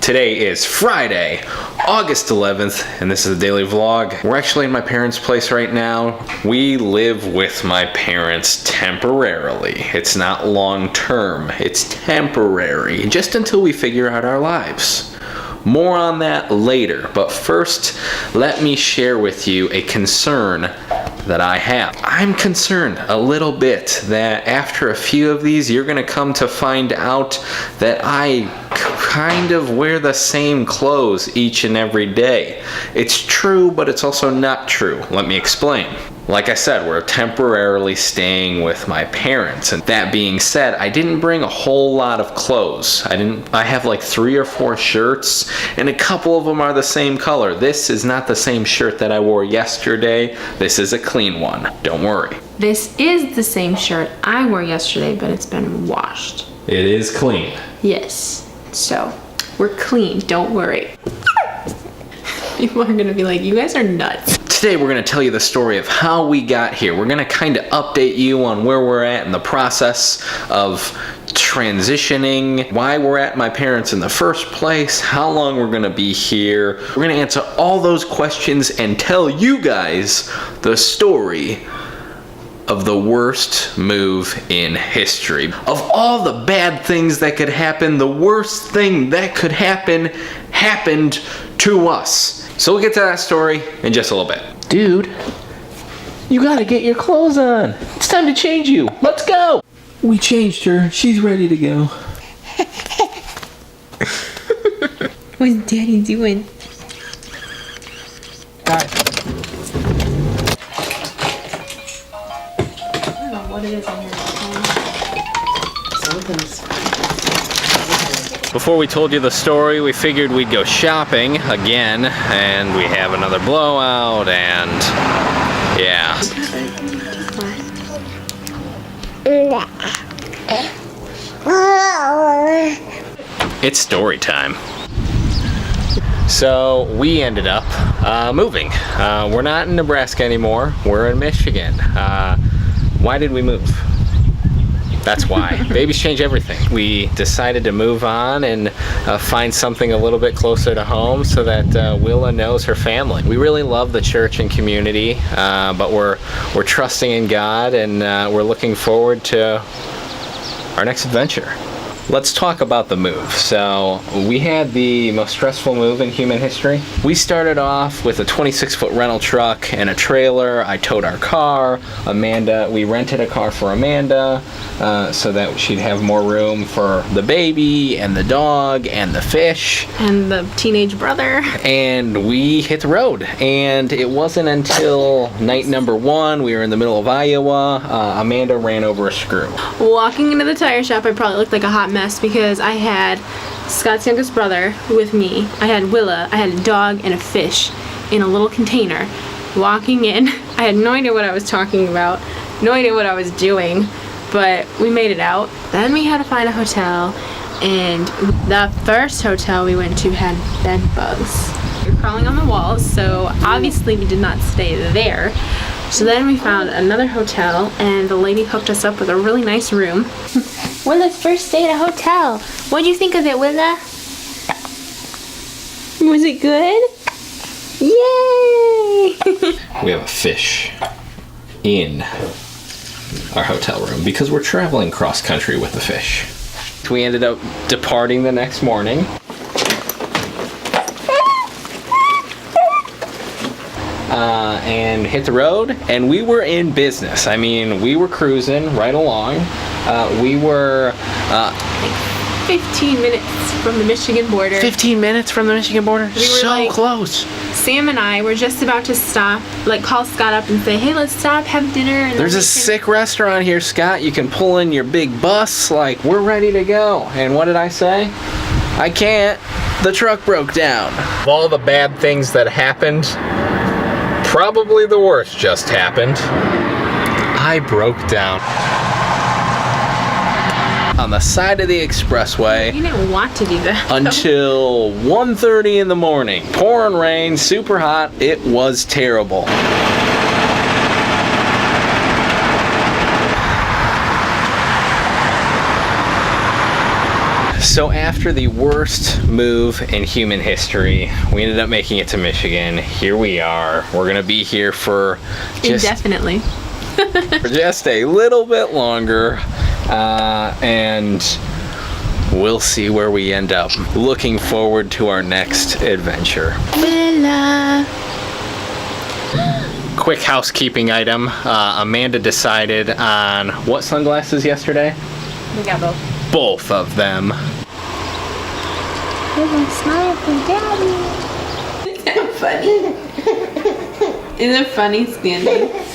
Today is Friday, August 11th, and this is a daily vlog. We're actually in my parents' place right now. We live with my parents temporarily. It's not long term, it's temporary, just until we figure out our lives. More on that later, but first, let me share with you a concern that I have. I'm concerned a little bit that after a few of these, you're gonna come to find out that I kind of wear the same clothes each and every day. It's true, but it's also not true. Let me explain. Like I said, we're temporarily staying with my parents, and that being said, I didn't bring a whole lot of clothes. I have like 3 or 4 shirts, and a couple of them are the same color. This is not the same shirt that I wore yesterday. This is a clean one. Don't worry. This is the same shirt I wore yesterday, but it's been washed. It is clean. Yes. So, we're clean. Don't worry. People are gonna be like, you guys are nuts. Today we're going to tell you the story of how we got here. We're going to kind of update you on where we're at in the process of transitioning, why we're at my parents in the first place, how long we're going to be here. We're going to answer all those questions and tell you guys the story of the worst move in history. Of all the bad things that could happen, the worst thing that could happen happened to us. So we'll get to that story in just a little bit. Dude, you gotta get your clothes on. It's time to change you. Let's go. We changed her. She's ready to go. What's Daddy doing? Got it. I don't know what it is in here. Something's... Before we told you the story, we figured we'd go shopping again, and we have another blowout, and yeah. It's story time. So we ended up moving. We're not in Nebraska anymore, we're in Michigan. Why did we move? That's why. Babies change everything. We decided to move on and find something a little bit closer to home so that Willa knows her family. We really love the church and community, but we're trusting in God, and we're looking forward to our next adventure. Let's talk about the move. So we had the most stressful move in human history. We started off with a 26-foot rental truck and a trailer. I towed our car. We rented a car for Amanda so that she'd have more room for the baby and the dog and the fish. And the teenage brother. And we hit the road. And it wasn't until night number 1, we were in the middle of Iowa, Amanda ran over a screw. Walking into the tire shop, I probably looked like a hot mess because I had Scott's youngest brother with me. I had Willa, I had a dog and a fish in a little container. Walking in, I had no idea what I was talking about, no idea what I was doing, but we made it out. Then we had to find a hotel, and the first hotel we went to had bed bugs. We were crawling on the walls, so obviously we did not stay there. So then we found another hotel, and the lady hooked us up with a really nice room. Willa's first stay at a hotel. What do you think of it, Willa? Was it good? Yay! We have a fish in our hotel room because we're traveling cross country with the fish. We ended up departing the next morning. And hit the road, and we were in business. I mean, we were cruising right along. We were 15 minutes from the Michigan border. 15 minutes from the Michigan border? We were so like, close. Sam and I were just about to stop, like call Scott up and say, hey, let's stop, have dinner. And there's a sick restaurant here, Scott. You can pull in your big bus. Like, we're ready to go. And what did I say? I can't. The truck broke down. Of all the bad things that happened, probably the worst just happened. I broke down on the side of the expressway. You didn't want to do that. Until 1:30 in the morning. Pouring rain, super hot. It was terrible. So after the worst move in human history, we ended up making it to Michigan. Here we are. We're gonna be here for Indefinitely. for just a little bit longer, and we'll see where we end up. Looking forward to our next adventure. Bella. Quick housekeeping item. Amanda decided on what sunglasses yesterday? We got both. Both of them. Smile for Daddy. Is that funny? Is it funny standing?